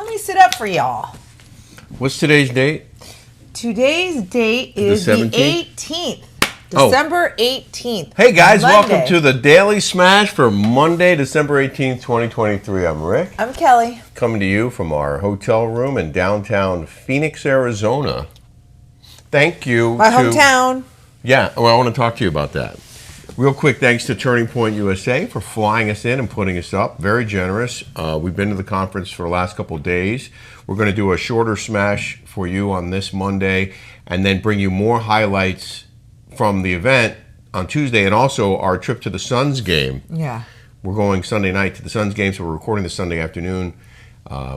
Let me sit up for y'all. What's today's date? Today's date is the 18th. December 18th. Hey guys, Monday. welcome to the Daily Smash for Monday, December 18th, 2023. I'm Rick. I'm Kelly. Coming to you from our hotel room in downtown Phoenix, Arizona. Thank you. My hometown. Yeah, well, I want to talk to you about that. Real quick, thanks to Turning Point USA for flying us in and putting us up. Very generous. We've been to the conference for the last couple of days. We're going to do a shorter smash for you on this Monday and then bring you more highlights from the event on Tuesday and also our trip to the Suns game. Yeah. We're going Sunday night to the Suns game, so we're recording this Sunday afternoon.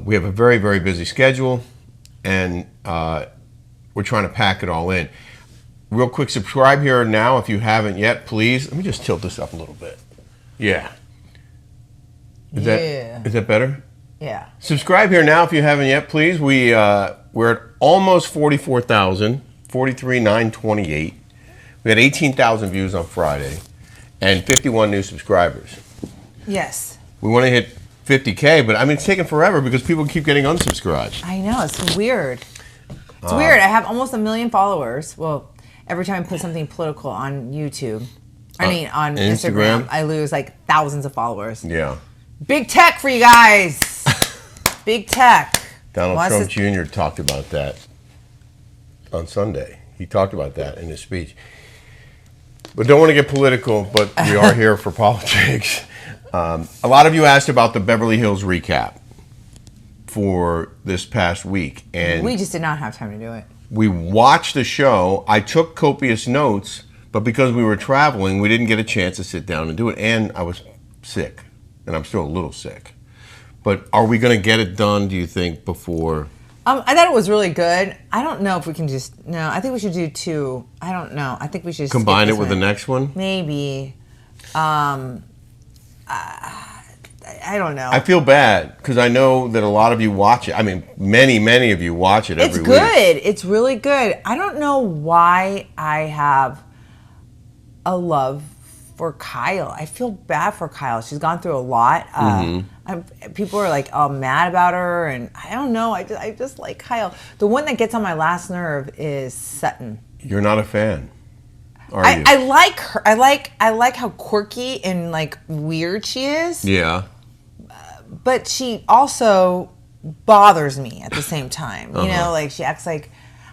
We have a very, very busy schedule, and we're trying to pack it all in. Real quick, subscribe here now if you haven't yet, please. Let me just tilt this up a little bit. Yeah. Is that better? Yeah. Subscribe here now if you haven't yet, please. We're at almost 44,000, 43,928. We had 18,000 views on Friday and 51 new subscribers. Yes. We want to hit 50K, but I mean, it's taking forever because people keep getting unsubscribed. I know, it's weird. It's weird. I have almost 1 million followers. Well, every time I put something political on YouTube, on Instagram, I lose like thousands of followers. Yeah. Big tech for you guys. Big tech. Donald Trump Jr. talked about that on Sunday. He talked about that in his speech. But don't want to get political, but we are here for politics. A lot of you asked about the Beverly Hills recap for this past week. And we just did not have time to do it. We watched the show. I took copious notes, but because we were traveling, we didn't get a chance to sit down and do it. And I was sick, and I'm still a little sick. But are we going to get it done, do you think, before? I thought it was really good. I don't know if we can no, I think we should do two. I don't know. I think we should combine it with the next one? Maybe. I don't know. I feel bad because I know that a lot of you watch it. I mean, many of you watch it every week. It's good. It's really good. I don't know why I have a love for Kyle. I feel bad for Kyle. She's gone through a lot. People are like all mad about her, and I don't know. I just like Kyle. The one that gets on my last nerve is Sutton. You're not a fan, are you? I like her. I like how quirky and like weird she is. Yeah. But she also bothers me at the same time. You know, like she acts like,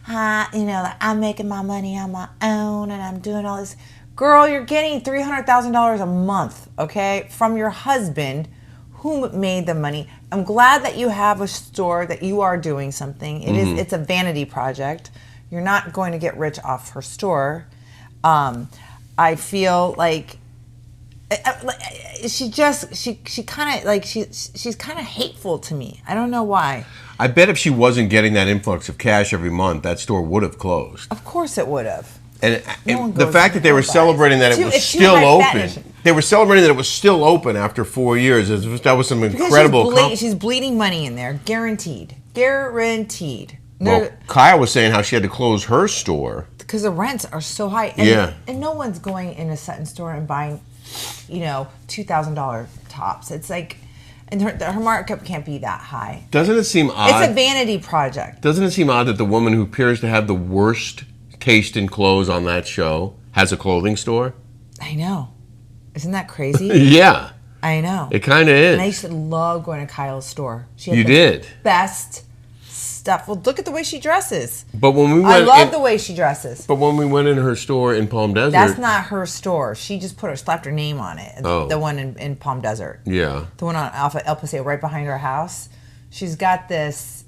like I'm making my money on my own and I'm doing all this. Girl, you're getting $300,000 a month, okay, from your husband who made the money. I'm glad that you have a store, that you are doing something. It's a vanity project. You're not going to get rich off her store. I feel like she's kind of hateful to me. I don't know why. I bet if she wasn't getting that influx of cash every month, that store would have closed. Of course it would have. And the fact that they were celebrating that it was still open. They were celebrating that it was still open after 4 years. That was some incredible. She's bleeding money in there, guaranteed. Well, Kyle was saying how she had to close her store because the rents are so high. And no one's going in a Sutton store and buying, $2,000 tops. It's like, and her markup can't be that high. Doesn't it seem odd? It's a vanity project. Doesn't it seem odd that the woman who appears to have the worst taste in clothes on that show has a clothing store? I know. Isn't that crazy? Yeah. I know. It kind of is. And I used to love going to Kyle's store. She had the best stuff. Well, look at the way she dresses. But when we went, I love the way she dresses. But when we went in her store in Palm Desert, that's not her store. She just slapped her name on it. Oh. The one in Palm Desert. Yeah. The one on Alpha El Paseo, right behind her house. She's got this.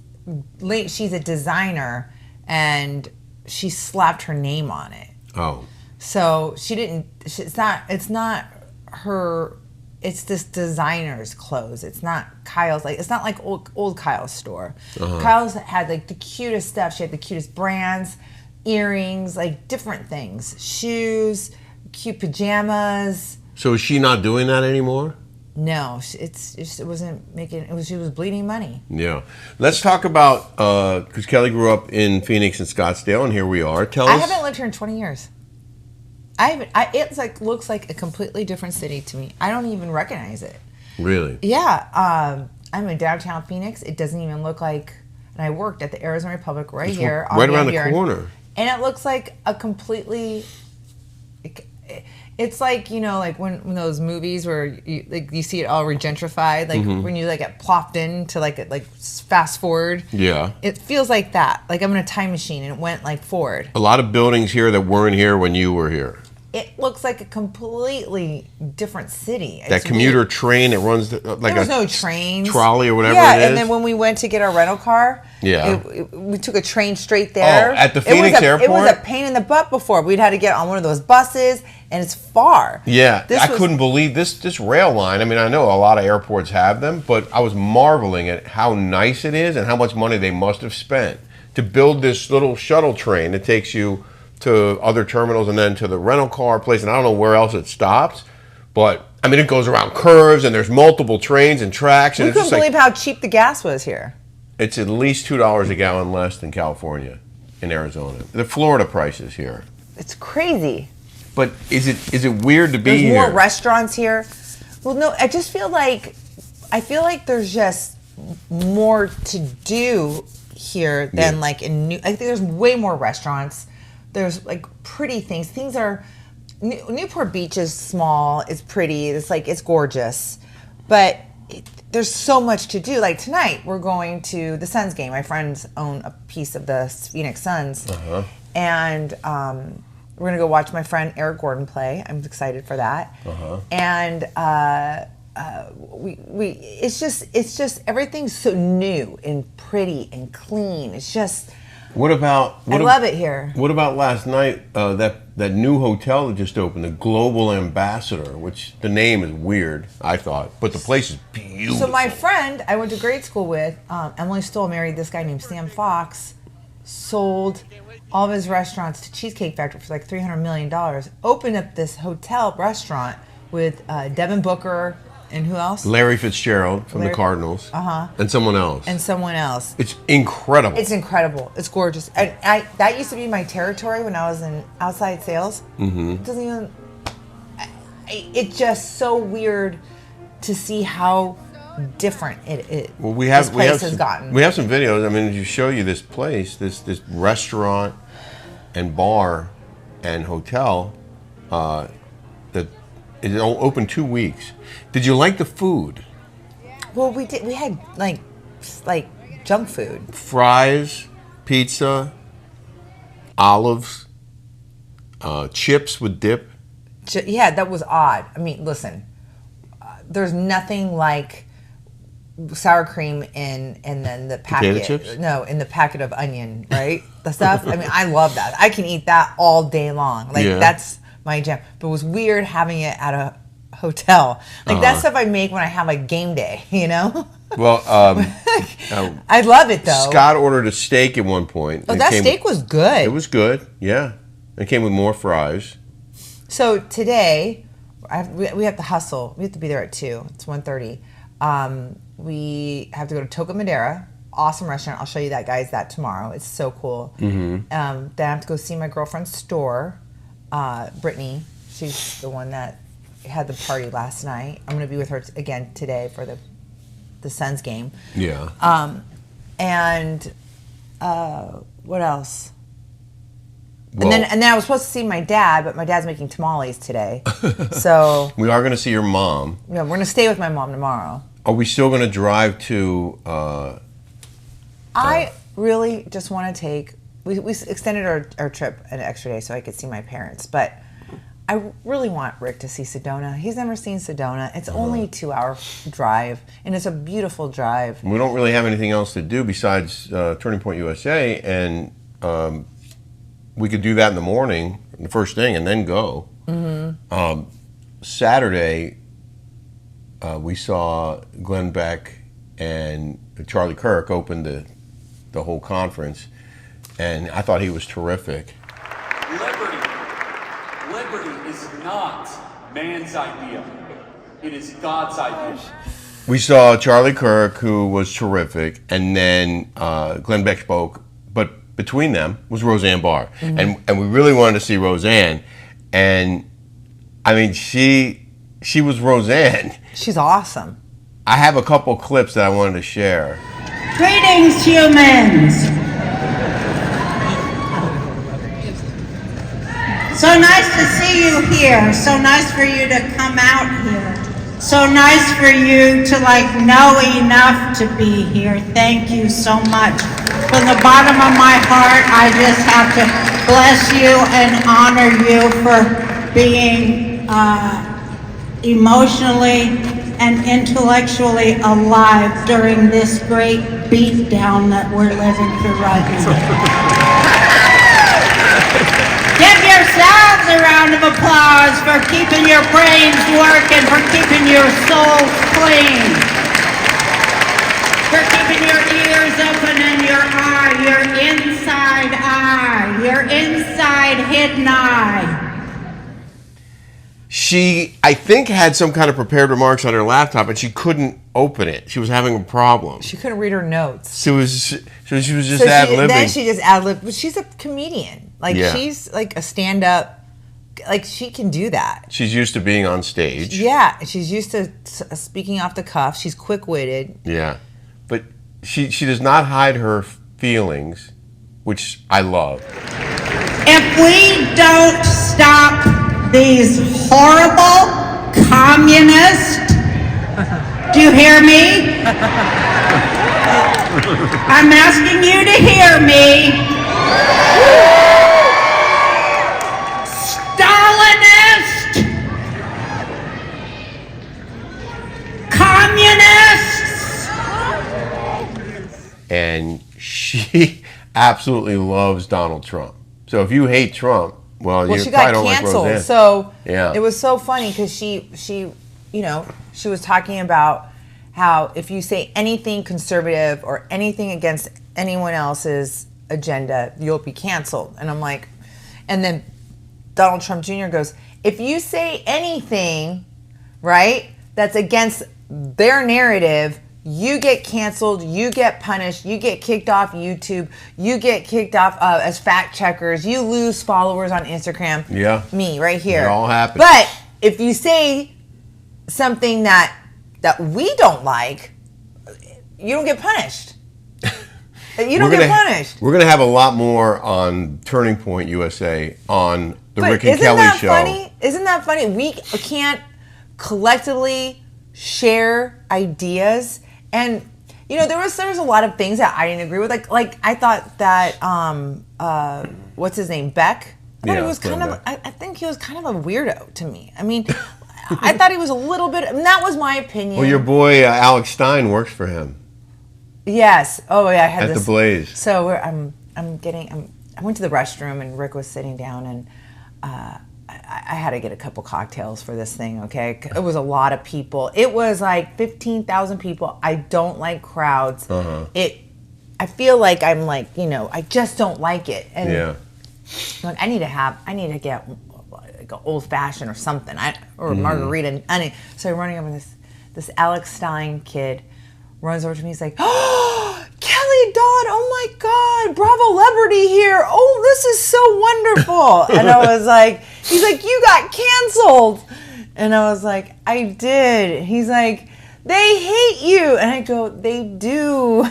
She's a designer, and she slapped her name on it. Oh. So she didn't. It's not her. It's this designer's clothes. It's not Kyle's. It's not like old Kyle's store. Kyle's had like the cutest stuff. She had the cutest brands, earrings, like different things, shoes, cute pajamas. So is she not doing that anymore? No, it wasn't making. She was bleeding money. Yeah, let's talk about because Kelly grew up in Phoenix and Scottsdale, and here we are. I haven't lived here in 20 years. It looks like a completely different city to me. I don't even recognize it. Really? Yeah. I'm in downtown Phoenix. It doesn't even look like, and I worked at the Arizona Republic It's here. right around the corner. And it looks like a completely, it's like, you know, like when those movies where you see it all regentrified, like when you like get plopped into like fast forward. Yeah. It feels like that. Like I'm in a time machine and it went like forward. A lot of buildings here that weren't here when you were here. It looks like a completely different city. That commuter train that runs like there was no trains. Trolley or whatever yeah, it is. and then when we went to get our rental car, we took a train straight there. Oh, at the Phoenix airport? It was a pain in the butt before. We'd had to get on one of those buses, and it's far. Yeah, I couldn't believe this rail line. I mean, I know a lot of airports have them, but I was marveling at how nice it is and how much money they must have spent to build this little shuttle train that takes you to other terminals and then to the rental car place, and I don't know where else it stops, but I mean it goes around curves and there's multiple trains and tracks. And we couldn't believe how cheap the gas was here. It's at least $2 a gallon less than California in Arizona. The Florida prices here. It's crazy. But is it weird to be here? There's more restaurants here. Well, no, I feel like there's just more to do here than like in I think there's way more restaurants. There's like pretty things. Things are Newport Beach is small. It's pretty. It's gorgeous, but there's so much to do. Like tonight, we're going to the Suns game. My friends own a piece of the Phoenix Suns, and we're gonna go watch my friend Eric Gordon play. I'm excited for that. And it's just everything's so new and pretty and clean. It's just. I love it here. What about last night? That new hotel that just opened, the Global Ambassador, which the name is weird, I thought, but the place is beautiful. So my friend I went to grade school with, Emily Stoll, married this guy named Sam Fox, sold all of his restaurants to Cheesecake Factory for like $300 million. Opened up this hotel restaurant with Devin Booker. And who else? Larry Fitzgerald from the Cardinals. And someone else. It's incredible. It's incredible. It's gorgeous. And that used to be my territory when I was in outside sales. It doesn't even. It's just so weird to see how different this place has gotten. We have some videos. I mean, to show you this place, this restaurant and bar and hotel that it opened 2 weeks. Did you like the food? Well, we did. We had like junk food. Fries, pizza, olives, chips with dip. Yeah, that was odd. I mean, listen, there's nothing like sour cream and then the packet. Potato chips? No, in the packet of onion, right? The stuff. I mean, I love that. I can eat that all day long. Like that's my jam. But it was weird having it at a hotel. Like that's stuff I make when I have like game day, you know? Well, I love it though. Scott ordered a steak at one point. Oh, that steak was good. It was good, yeah. It came with more fries. So today, we have to hustle. We have to be there at 2. It's 1:30. We have to go to Toca Madera. Awesome restaurant. I'll show you that tomorrow. It's so cool. Then I have to go see my girlfriend's store, Brittany. She's the one that had the party last night. I'm going to be with her again today for the Suns game. Yeah. And what else? Well, and then I was supposed to see my dad, but my dad's making tamales today. So we are going to see your mom. Yeah, we're going to stay with my mom tomorrow. Are we still going to drive to? I really just want to take. We extended our trip an extra day so I could see my parents, but I really want Rick to see Sedona. He's never seen Sedona. It's only a 2-hour drive, and it's a beautiful drive. We don't really have anything else to do besides Turning Point USA, and we could do that in the morning, the first thing, and then go. Saturday, we saw Glenn Beck and Charlie Kirk open the whole conference, and I thought he was terrific. Liberty is not man's idea. It is God's idea. We saw Charlie Kirk, who was terrific, and then Glenn Beck spoke, but between them was Roseanne Barr. And we really wanted to see Roseanne, and I mean, she was Roseanne. She's awesome. I have a couple clips that I wanted to share. Greetings, humans. So nice to see you here. So nice for you to come out here. So nice for you to know enough to be here. Thank you so much. From the bottom of my heart, I just have to bless you and honor you for being emotionally and intellectually alive during this great beatdown that we're living through right now. Give yourselves a round of applause for keeping your brains working, for keeping your souls clean, for keeping your ears open and your inside hidden eye. She, I think, had some kind of prepared remarks on her laptop, and she couldn't open it. She was having a problem. She couldn't read her notes. She was just ad-libbing. Then she just ad-libbed. But she's a comedian. She's like a stand-up. Like, she can do that. She's used to being on stage. Yeah, she's used to speaking off the cuff. She's quick-witted. Yeah, but she does not hide her feelings, which I love. If we don't stop these horrible communists, do you hear me? I'm asking you to hear me. Stalinist, communists. And she absolutely loves Donald Trump. So if you hate Trump, well, you she probably got don't canceled. like Roseanne. So yeah. It was so funny because she was talking about how if you say anything conservative or anything against anyone else's agenda, you'll be canceled. And I'm like, and then Donald Trump Jr. goes, if you say anything, right, that's against their narrative, you get canceled, you get punished, you get kicked off YouTube, you get kicked off as fact checkers, you lose followers on Instagram. Yeah. Me, right here. It all happens. But if you say something that we don't like, you don't get punished. You don't get punished. We're going to have a lot more on Turning Point USA on the Rick and isn't Kelly that show. Funny? Isn't that funny? We can't collectively share ideas. And there was a lot of things that I didn't agree with. Like I thought that what's his name, Beck. I thought he was kind of. I think he was kind of a weirdo to me. I mean, I thought he was a little bit. And that was my opinion. Well, your boy Alex Stein works for him. Yes. Oh yeah. I had at the Blaze. So I went to the restroom and Rick was sitting down and. I had to get a couple cocktails for this thing, okay? It was a lot of people. It was like 15,000 people. I don't like crowds. Uh-huh. I feel like I'm like, I just don't like it. And yeah. Like I need to get like an old fashioned or something, or a margarita. So I'm running over this Alex Stein kid runs over to me. He's like, "Oh, Kelly Dodd! Oh my God, Bravo Celebrity here! Oh, this is so wonderful!" And I was like, "He's like, you got canceled," and I was like, "I did." He's like, "They hate you," and I go, "They do."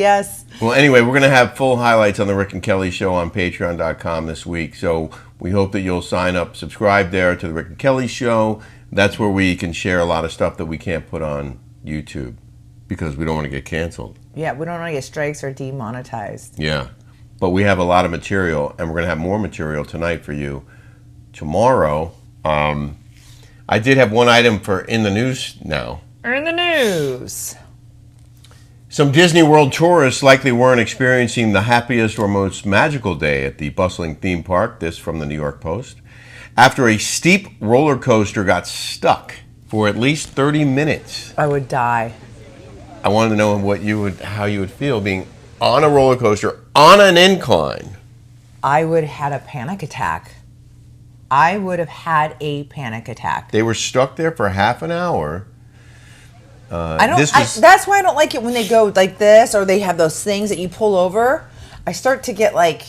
Yes. Well, anyway, we're going to have full highlights on the Rick and Kelly show on Patreon.com this week. So we hope that you'll sign up, subscribe there to the Rick and Kelly show. That's where we can share a lot of stuff that we can't put on YouTube because we don't want to get canceled. Yeah, we don't want to get strikes or demonetized. Yeah, but we have a lot of material, and we're going to have more material tonight for you. Tomorrow, I did have one item for In the News now. In the news. Some Disney World tourists likely weren't experiencing the happiest or most magical day at the bustling theme park. This from the New York Post. After a steep roller coaster got stuck for at least 30 minutes. I would die. I wanted to know how you would feel being on a roller coaster on an incline. I would have had a panic attack. I would have had a panic attack. They were stuck there for half an hour. That's why I don't like it when they go like this, or they have those things that you pull over. I start to get like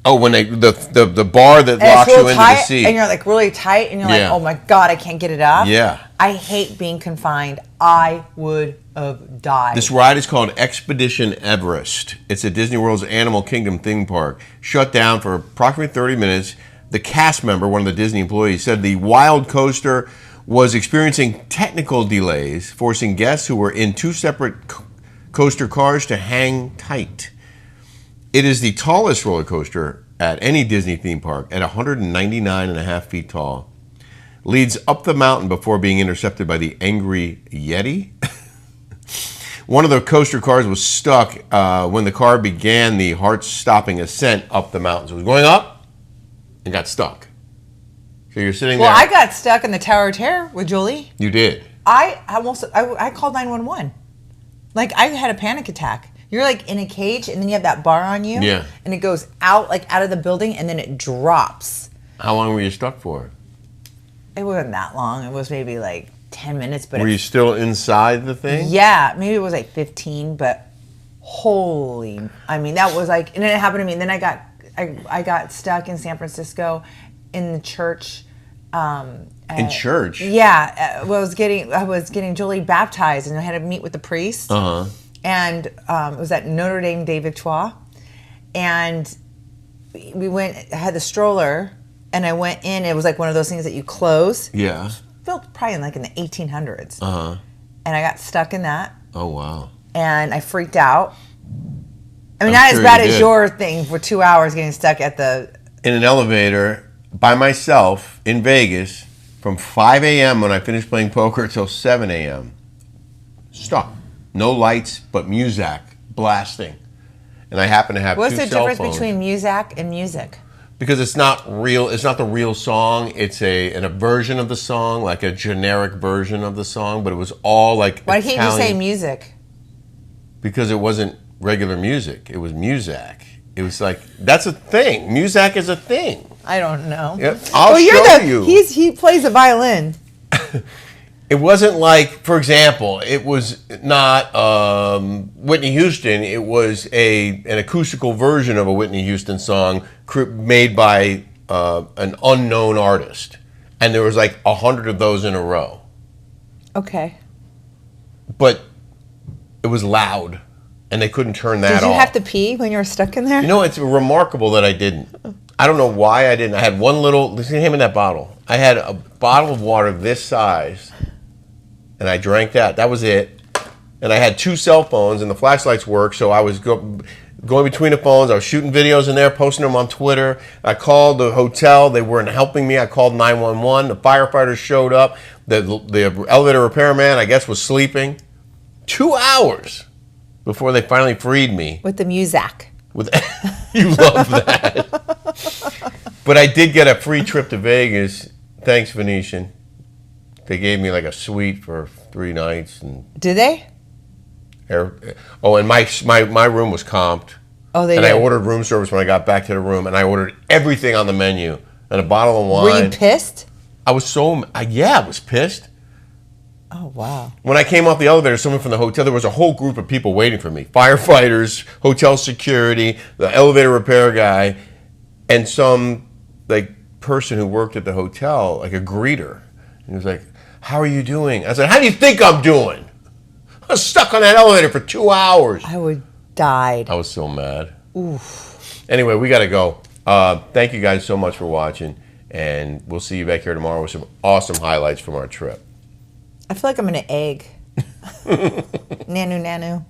Oh, when the bar that And locks it's you real into tight, the seat. and you're like really tight, and you're like, Yeah. oh my God, I can't get it off. Yeah. I hate being confined. I would have died. This ride is called Expedition Everest. It's at Disney World's Animal Kingdom theme park. Shut down for approximately 30 minutes. The cast member, one of the Disney employees, said the wild coaster was experiencing technical delays, forcing guests who were in two separate coaster cars to hang tight. It is the tallest roller coaster at any Disney theme park at 199.5 feet tall. Leads up the mountain before being intercepted by the angry Yeti. One of the coaster cars was stuck when the car began the heart-stopping ascent up the mountain. So it was going up and got stuck. So you're sitting there. Well, I got stuck in the Tower of Terror with Julie. You did. I called 911. Like, I had a panic attack. You're like in a cage, and then you have that bar on you. Yeah. And it goes out of the building, and then it drops. How long were you stuck for? It wasn't that long. It was maybe like 10 minutes. But Were you still inside the thing? Yeah, maybe it was like 15. But that was like, and then it happened to me. And then I got stuck in San Francisco, in the church. In church? Yeah, I was getting Julie baptized, and I had to meet with the priest. Uh-huh. And it was at Notre Dame des Victoires, and we went. I had the stroller, and I went in. It was like one of those things that you close. Yeah. Built probably in the 1800s. Uh-huh. And I got stuck in that, Oh, wow. and I freaked out. I mean, I'm not sure as bad you as did. your thing for 2 hours getting stuck at the. In an elevator by myself in Vegas from 5 a.m. when I finished playing poker till 7 a.m. Stuck. No lights, but music blasting. And I happen to have What's two the cell difference phones. between music and music? Because it's not real. It's not the real song. It's a version of the song, like a generic version of the song. But it was all like Why can't you say Italian- music? Because it wasn't regular music. It was music. It was like, that's a thing. Music is a thing. I don't know. Yep. I'll show you. He plays a violin. It wasn't like, for example, it was not Whitney Houston. It was an acoustical version of a Whitney Houston song made by an unknown artist. And there was like 100 of those in a row. Okay. But it was loud, and they couldn't turn that off. Did you have to pee when you were stuck in there? You know, it's remarkable that I didn't. I don't know why I didn't. I had one little, listen to him in that bottle. I had a bottle of water this size, and I drank that. That was it. And I had two cell phones, and the flashlights worked, so I was going between the phones. I was shooting videos in there, posting them on Twitter. I called the hotel. They weren't helping me. I called 911. The firefighters showed up. The elevator repairman, I guess, was sleeping. 2 hours before they finally freed me. With the music. You love that. But I did get a free trip to Vegas. Thanks, Venetian. They gave me like a suite for 3 nights. And Did they? and my room was comped. Oh, they and did. I ordered room service when I got back to the room, and I ordered everything on the menu and a bottle of wine. Were you pissed? I was I was pissed. Oh, wow. When I came off the elevator, someone from the hotel, there was a whole group of people waiting for me. Firefighters, hotel security, the elevator repair guy, and some person who worked at the hotel, like a greeter. And he was like, "How are you doing?" I said, "How do you think I'm doing? I was stuck on that elevator for 2 hours." I would died. I was so mad. Oof. Anyway, we got to go. Thank you guys so much for watching, and we'll see you back here tomorrow with some awesome highlights from our trip. I feel like I'm in an egg. Nanu, nanu.